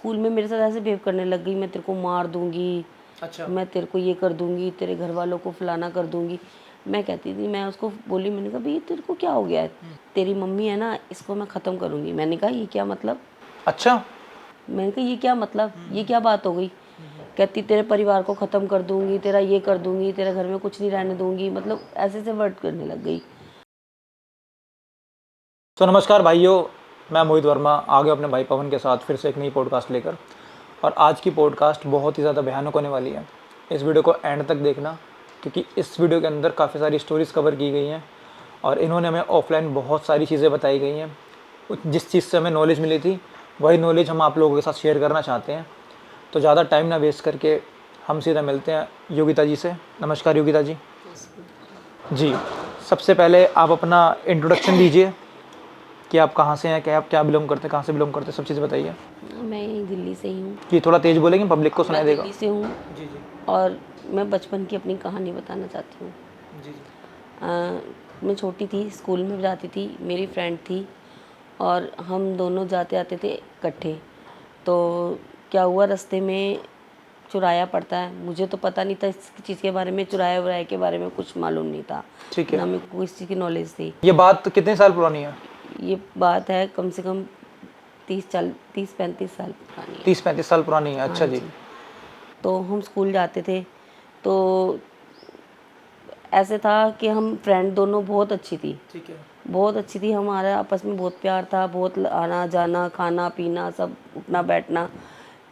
School में मेरे साथ ऐसे बिहेव करने लग गई, मैं तेरे को मार दूंगी, अच्छा। मैं तेरे को ये कर दूंगी, तेरे घर वालों को फलाना कर दूंगी। मैं कहती थी, मैं उसको बोली, मैंने कहा भाई तेरे को क्या हो गया है, तेरी मम्मी है ना, इसको मैं ख़त्म करूंगी। मैंने कहा ये क्या मतलब? अच्छा। मैंने कहा ये क्या मतलब, ये क्या बात हो गई? कहती तेरे परिवार को ख़त्म कर दूंगी, तेरा ये कर दूंगी, तेरे घर में कुछ नहीं रहने दूंगी, मतलब ऐसे से वर्ड करने लग गई। तो नमस्कार भाइयों, मैं मोहित वर्मा आ गया अपने भाई पवन के साथ फिर से एक नई पॉडकास्ट लेकर। और आज की पॉडकास्ट बहुत ही ज़्यादा भयानक होने वाली है। इस वीडियो को एंड तक देखना, क्योंकि इस वीडियो के अंदर काफ़ी सारी स्टोरीज़ कवर की गई हैं और इन्होंने हमें ऑफलाइन बहुत सारी चीज़ें बताई गई हैं। जिस चीज़ से हमें नॉलेज मिली थी वही नॉलेज हम आप लोगों के साथ शेयर करना चाहते हैं। तो ज़्यादा टाइम ना वेस्ट करके हम सीधा मिलते हैं योगिता जी से। नमस्कार योगिता जी। जी, सबसे पहले आप अपना इंट्रोडक्शन दीजिए कि आप कहाँ से हैं, क्या आप क्या बिलोंग करते हैं, कहाँ से बिलोंग करते हैं, सब चीज़ें बताइए। मैं यहीं दिल्ली से ही हूँ। कि थोड़ा तेज़ बोलेंगे, पब्लिक को सुनाई मैं देगा। दिल्ली से हूँ जी जी और मैं बचपन की अपनी कहानी बताना चाहती हूँ। जी जी। मैं छोटी थी, स्कूल में जाती थी, मेरी फ्रेंड थी और हम दोनों जाते आते थे इकट्ठे। तो क्या हुआ, रास्ते में चुराया पड़ता है। मुझे तो पता नहीं था इस चीज़ के बारे में, चुराया वुराया के बारे में कुछ मालूम नहीं था, ठीक है। ना मेरे को इस चीज़ की नॉलेज थी। ये बात कितने साल पुरानी है? ये बात है कम से कम 30-35 साल पुरानी है। 30-35 साल पुरानी है। हाँ अच्छा जी। जी। तो हम स्कूल जाते थे, तो ऐसे था कि हम फ्रेंड दोनों, बहुत अच्छी थी, ठीक है। बहुत अच्छी थी, हमारा आपस में बहुत प्यार था, बहुत आना जाना, खाना पीना, सब उठना बैठना।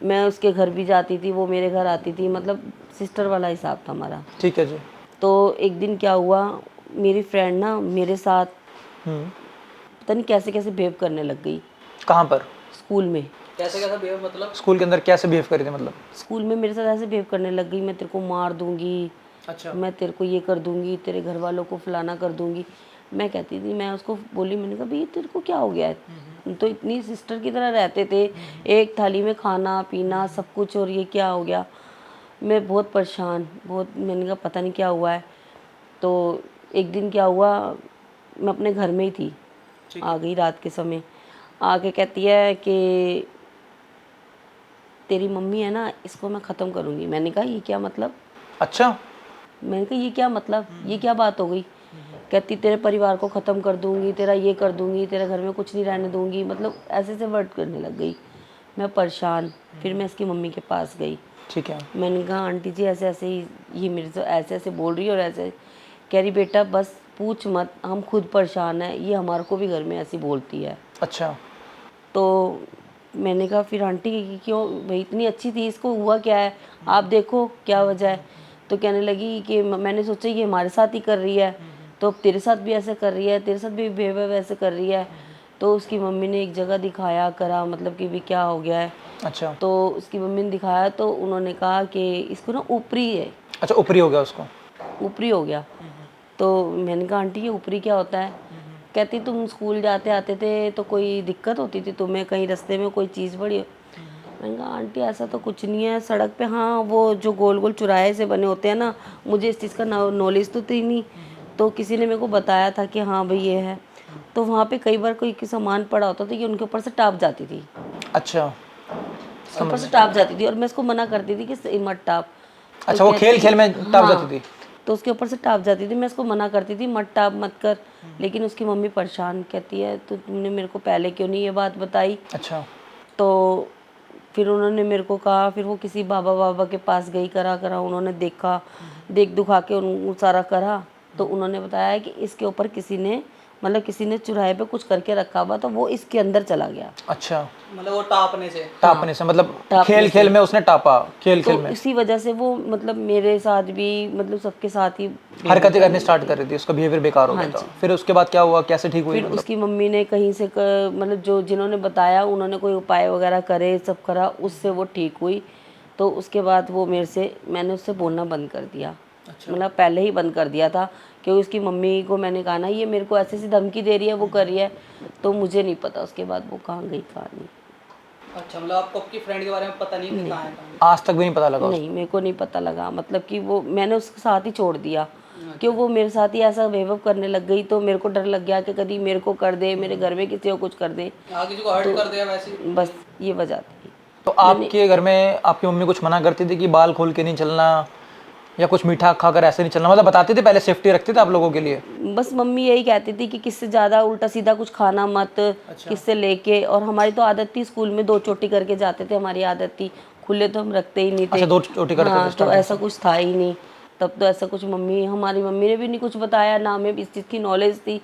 मैं उसके घर भी जाती थी, वो मेरे घर आती थी, मतलब सिस्टर वाला हिसाब था हमारा। ठीक है जी। तो एक दिन क्या हुआ, मेरी फ्रेंड ना मेरे साथ पता नहीं कैसे कैसे बिहेव करने लग गई कहाँ पर? स्कूल में। कैसे कैसा बिहेव, मतलब स्कूल के अंदर कैसे बिहेव करी थी मतलब? स्कूल में मेरे साथ ऐसे बिहेव करने लग गई, मैं तेरे को मार दूंगी, अच्छा। मैं तेरे को ये कर दूंगी, तेरे घर वालों को फलाना कर दूंगी। मैं कहती थी, मैं उसको बोली, मैंने कहा भाई तेरे को क्या हो गया है, हम तो इतनी सिस्टर की तरह रहते थे, एक थाली में खाना पीना सब कुछ, और ये क्या हो गया? मैं बहुत परेशान, बहुत, मैंने कहा पता नहीं क्या हुआ है। तो एक दिन क्या हुआ, मैं अपने घर में ही थी, आ गई रात के समय, आके कहती है कि तेरी मम्मी है ना, इसको मैं ख़त्म करूँगी। मैंने कहा ये क्या मतलब? अच्छा। मैंने कहा ये क्या मतलब, ये क्या बात हो गई? कहती तेरे परिवार को ख़त्म कर दूंगी, तेरा ये कर दूंगी, तेरे घर में कुछ नहीं रहने दूंगी, मतलब ऐसे से वर्ड करने लग गई। मैं परेशान, फिर मैं इसकी मम्मी के पास गई। ठीक है। मैंने कहा आंटी जी ऐसे ऐसे ही ये मेरे से ऐसे ऐसे बोल रही है, और ऐसे कह रही बेटा बस पूछ मत, हम खुद परेशान हैं, ये हमारे को भी घर में ऐसी बोलती है। अच्छा। तो मैंने कहा फिर आंटी कि क्यों भाई, इतनी अच्छी थी, इसको हुआ क्या है, आप देखो क्या वजह है। तो कहने लगी कि मैंने सोचा ये हमारे साथ ही कर रही है, तो अब तेरे साथ भी ऐसे कर रही है, तेरे साथ भी बिहेवियर वैसे कर रही है। तो उसकी मम्मी ने एक जगह दिखाया करा, मतलब कि भी क्या हो गया है। अच्छा। तो उसकी मम्मी ने दिखाया, तो उन्होंने कहा कि इसको ना ऊपरी है, अच्छा, ऊपरी हो गया उसको? ऊपरी हो गया। तो मैंने कहा आंटी ये ऊपरी क्या होता है? कहती तुम स्कूल जाते आते थे तो कोई दिक्कत होती थी तुम्हें, कहीं रास्ते में कोई चीज़ पड़ी? मैंने कहा आंटी ऐसा तो कुछ नहीं है, सड़क पे हाँ वो जो गोल गोल चौराहे से बने होते हैं ना, मुझे इस चीज़ का नॉलेज तो थी नहीं, तो किसी ने मेरे को बताया था कि हाँ भाई ये है। तो वहाँ पे कई बार कोई सामान पड़ा होता था कि उनके ऊपर से टाप जाती थी, अच्छा, ऊपर से टाप जाती थी, और मैं इसको मना करती थी कि मत टाप। तो अच्छा, वो खेल खेल में टाप हाँ, जाती थी? तो उसके ऊपर से टाप जाती थी, मैं इसको मना करती थी मत टाप मत कर। लेकिन उसकी मम्मी परेशान, कहती है तो तुमने मेरे को पहले क्यों नहीं ये बात बताई? अच्छा। तो फिर उन्होंने मेरे को कहा, फिर वो किसी बाबा बाबा के पास गई, करा करा उन्होंने देखा, देख दुखा के उन सारा करा। तो उन्होंने बताया कि इसके ऊपर किसी ने, मतलब किसी ने चुराहे पे कुछ करके रखा हुआ, तो वो इसके अंदर चला गया। अच्छा, मतलब वो टापने से टापने से मतलब टापने खेल खेल से। में उसने टापा, खेल तो खेल में इसी वजह से वो, मतलब मेरे साथ भी, मतलब सबके साथ ही हरकतें करनी स्टार्ट कर रही थी, उसका बिहेवियर बेकार हो हाँ गया था। जी। फिर उसके बाद क्या हुआ, कैसे ठीक हुई फिर मतलब? उसकी मम्मी ने कहीं से मतलब जो जिन्होंने बताया उन्होंने कोई उपाय वगैरह करे, सब करा, उससे वो ठीक हुई। तो उसके बाद वो मेरे से, मैंने उससे बोलना बंद कर दिया। अच्छा। मतलब पहले ही बंद कर दिया था, क्योंकि उसकी मम्मी को मैंने कहा ना ये मेरे को ऐसे ऐसी धमकी दे रही है, वो कर रही है। तो मुझे नहीं पता उसके बाद वो कहाँ गई कहाँ नहीं। अच्छा, मतलब आपको आपकी फ्रेंड के बारे में पता नहीं कि कहाँ है कहाँ आज तक भी नहीं पता लगा उसको? नहीं, मेरे को नहीं पता लगा, मतलब कि वो मैंने उसके साथ ही छोड़ दिया, कि वो मेरे साथ ही ऐसा बिहेव करने लग गई। तो मेरे को डर लग गया कि कभी मेरे को कर दे, मेरे घर में किसी को कुछ कर दे। नहीं? आगे किसी को हर्ट कर दिया वैसे ही? बस ये वजह थी। तो आपके घर में आपकी मम्मी कुछ मना करती थी कि बाल खोल के नहीं चलना या कुछ मीठा खाकर ऐसे नहीं चलना, मतलब बताते थे, पहले सेफ्टी रखते थे आप लोगों के लिए? बस मम्मी यही कहती थी कि किससे ज़्यादा उल्टा सीधा कुछ खाना मत, किससे लेके। और हमारी तो आदत थी, स्कूल में 2 चोटी करके जाते थे, हमारी आदत थी, खुले तो हम रखते ही नहीं थे। अच्छा, 2 चोटी करके हाँ, तो ऐसा कुछ था ही नहीं तब। तो ऐसा कुछ हमारी मम्मी ने भी नहीं कुछ बताया, ना हमें इस चीज़ की नॉलेज थी।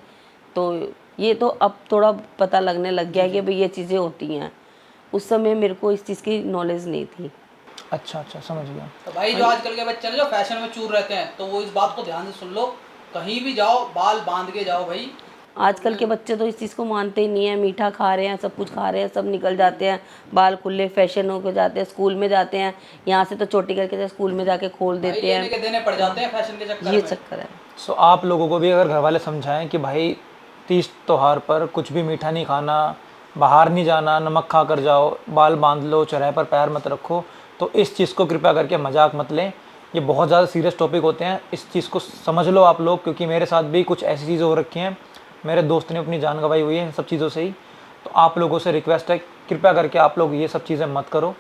तो ये तो अब थोड़ा पता लगने लग गया कि भाई ये चीज़ें होती हैं। उस समय मेरे को इस चीज़ की नॉलेज नहीं थी। अच्छा अच्छा, समझ गया। तो भाई जो आजकल के बच्चे ना जो फैशन में चूर रहते हैं, तो वो इस बात को ध्यान से सुन लो, कहीं भी जाओ बाल बांध के जाओ भाई। आजकल के बच्चे तो इस चीज़ को मानते ही नहीं है, मीठा खा रहे हैं, सब कुछ खा रहे हैं, सब निकल जाते हैं, बाल खुले फैशन होके जाते हैं, स्कूल में जाते हैं, यहाँ से तो चोटी करके स्कूल में जाके खोल भाई देते लेने के देने पड़ जाते हैं फैशन के चक्कर ये में। चक्कर है। सो आप लोगों को भी अगर घर वाले समझाएं कि भाई 30 त्योहार पर कुछ भी मीठा नहीं खाना, बाहर नहीं जाना, नमक खा कर जाओ, बाल बांध लो, चौराहे पर पैर मत रखो, तो इस चीज़ को कृपया करके मजाक मत लें। ये बहुत ज़्यादा सीरियस टॉपिक होते हैं, इस चीज़ को समझ लो आप लोग, क्योंकि मेरे साथ भी कुछ ऐसी चीज़ें हो रखी हैं, मेरे दोस्त ने अपनी जान गंवाई हुई है इन सब चीज़ों से ही। तो आप लोगों से रिक्वेस्ट है, कृपया करके आप लोग ये सब चीज़ें मत करो।